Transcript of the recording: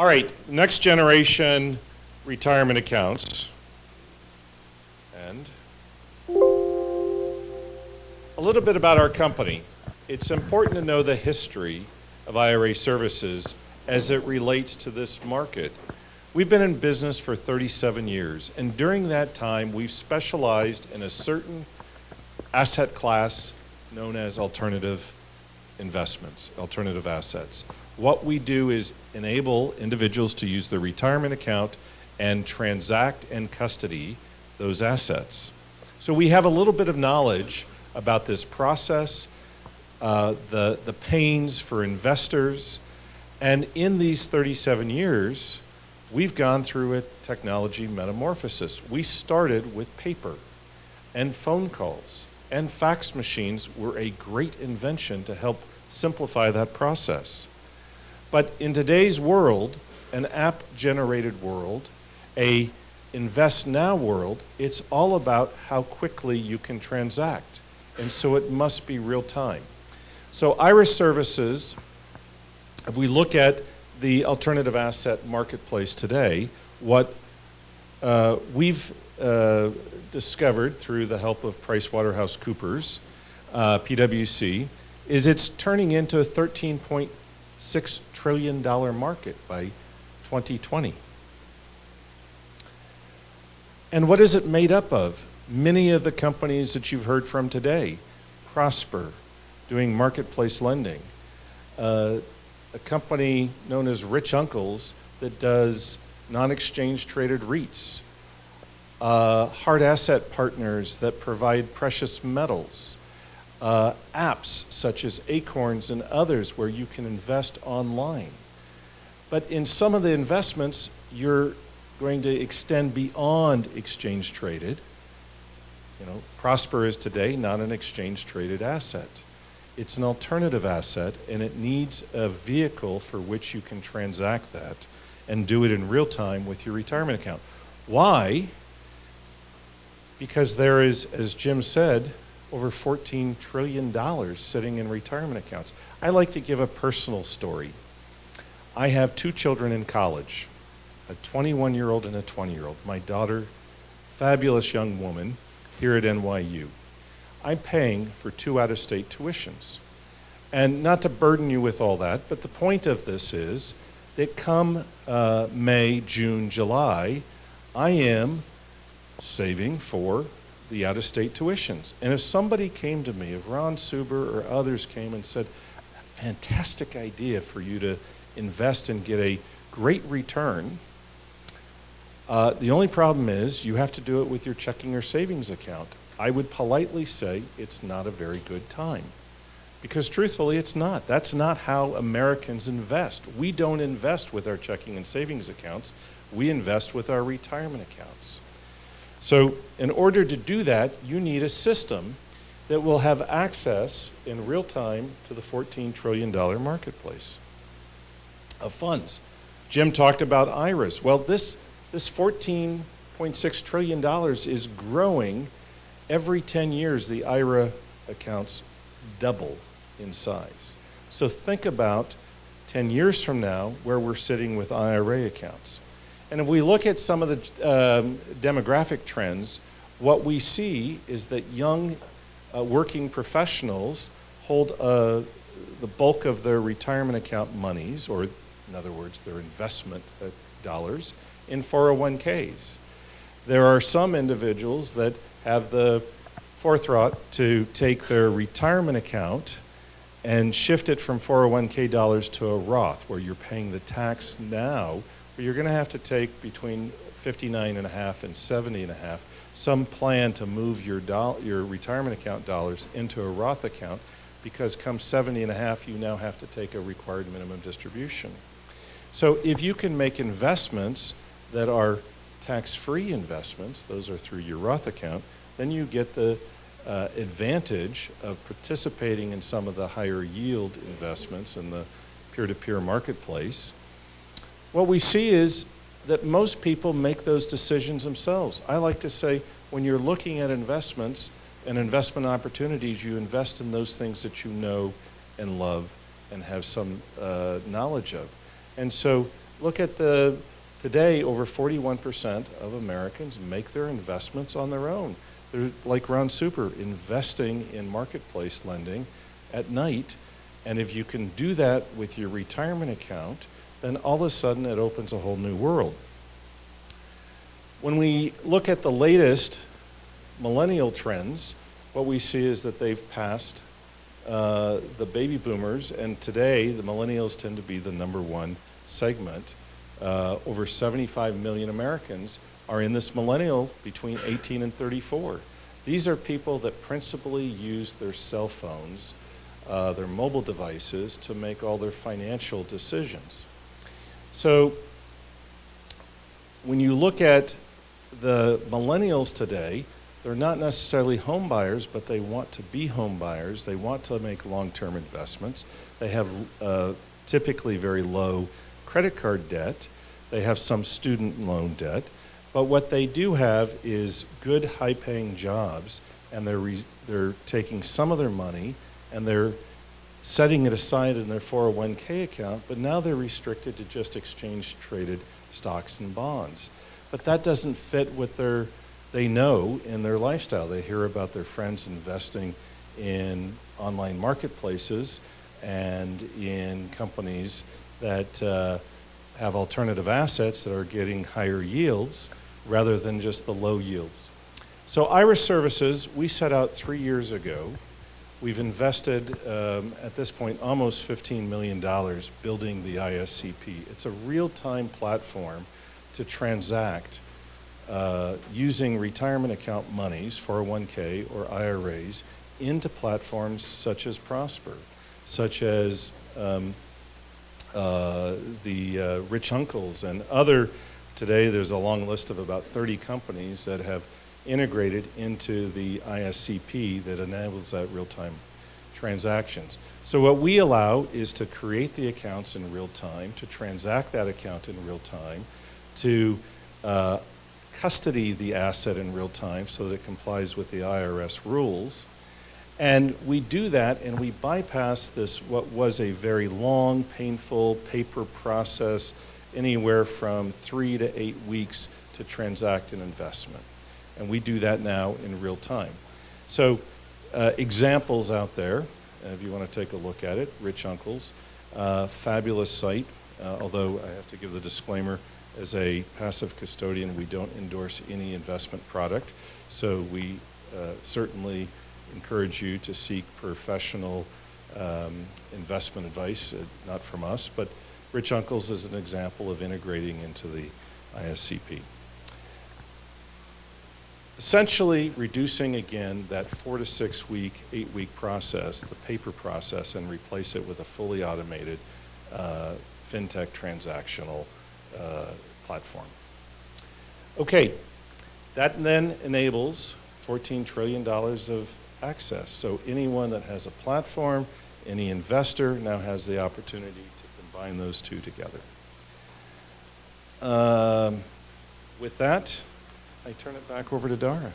All right, next generation retirement accounts. And a little bit about our company. It's important to know the history of IRA services as it relates to this market. We've been in business for 37 years, and during that time, we've specialized in a certain asset class known as alternative investments, alternative assets. What we do is enable individuals to use their retirement account and transact and custody those assets. So we have a little bit of knowledge about this process, the pains for investors, and in these 37 years, we've gone through a technology metamorphosis. We started with paper, and phone calls and fax machines were a great invention to help simplify that process. But in today's world, an app-generated world, a invest now world, it's all about how quickly you can transact. And so it must be real time. So IRA services, if we look at the alternative asset marketplace today, what we've discovered through the help of PricewaterhouseCoopers, PwC, is it's turning into a $13.6 trillion market by 2020. And what is it made up of? Many of the companies that you've heard from today, Prosper, doing marketplace lending, a company known as Rich Uncles that does non-exchange traded REITs, hard asset partners that provide precious metals, apps such as Acorns and others where you can invest online. But in some of the investments, you're going to extend beyond exchange traded. You know, Prosper is today not an exchange traded asset. It's an alternative asset, and it needs a vehicle for which you can transact that and do it in real time with your retirement account. Why? Because there is, as Jim said, over $14 trillion sitting in retirement accounts. I like to give a personal story. I have two children in college, a 21-year-old and a 20-year-old. My daughter, fabulous young woman here at NYU. I'm paying for 2 out-of-state tuitions. And not to burden you with all that, but the point of this is that come May, June, July, I am saving for the out-of-state tuitions. And if somebody came to me, if Ron Suber or others came and said, fantastic idea for you to invest and get a great return, the only problem is you have to do it with your checking or savings account. I would politely say it's not a very good time. Because truthfully, it's not. That's not how Americans invest. We don't invest with our checking and savings accounts. We invest with our retirement accounts. So in order to do that, you need a system that will have access in real time to the $14 trillion marketplace of funds. Jim talked about IRAs. Well, this $14.6 trillion is growing. Every 10 years, the IRA accounts double in size. So think about 10 years from now where we're sitting with IRA accounts. And if we look at some of the demographic trends, what we see is that young working professionals hold the bulk of their retirement account monies, or in other words, their investment dollars, in 401ks. There are some individuals that have the forethought to take their retirement account and shift it from 401k dollars to a Roth, where you're paying the tax now, but you're going to have to take between 59.5 and 70.5, some plan to move your retirement account dollars into a Roth account, because come 70.5, you now have to take a required minimum distribution. So if you can make investments that are tax-free investments, those are through your Roth account, then you get the advantage of participating in some of the higher yield investments in the peer-to-peer marketplace. What we see is that most people make those decisions themselves. I like to say, when you're looking at investments and investment opportunities, you invest in those things that you know and love and have some knowledge of. And so look at today, over 41% of Americans make their investments on their own. They're like Ron Super, investing in marketplace lending at night. And if you can do that with your retirement account, then all of a sudden it opens a whole new world. When we look at the latest millennial trends, what we see is that they've passed the baby boomers, and today the millennials tend to be the #1 segment. Over 75 million Americans are in this millennial between 18 and 34. These are people that principally use their cell phones, their mobile devices, to make all their financial decisions. So when you look at the millennials today, they're not necessarily home buyers, but they want to be home buyers. They want to make long-term investments. They have typically very low credit card debt. They have some student loan debt. But what they do have is good, high-paying jobs, and they're taking some of their money and they're setting it aside in their 401k account, but now they're restricted to just exchange-traded stocks and bonds. But that doesn't fit what they know in their lifestyle. They hear about their friends investing in online marketplaces and in companies that have alternative assets that are getting higher yields rather than just the low yields. So Iris Services, we set out 3 years ago. We've invested, at this point, almost $15 million building the ISCP. It's a real-time platform to transact using retirement account monies, 401k or IRAs, into platforms such as Prosper, such as the Rich Uncles and other. Today there's a long list of about 30 companies that have integrated into the ISCP that enables that real-time transactions. So what we allow is to create the accounts in real time, to transact that account in real time, to custody the asset in real time so that it complies with the IRS rules. And we do that, and we bypass this, what was a very long, painful paper process, anywhere from 3 to 8 weeks to transact an investment. And we do that now in real time. So examples out there, if you want to take a look at it, Rich Uncles, fabulous site, although I have to give the disclaimer, as a passive custodian, we don't endorse any investment product. So we certainly encourage you to seek professional investment advice, not from us, but Rich Uncles is an example of integrating into the ISCP. Essentially reducing, again, that 4 to 6 week, 8 week process, the paper process, and replace it with a fully automated FinTech transactional platform. Okay, that then enables $14 trillion of access. So anyone that has a platform, any investor now has the opportunity to combine those two together. With that, I turn it back over to Dara.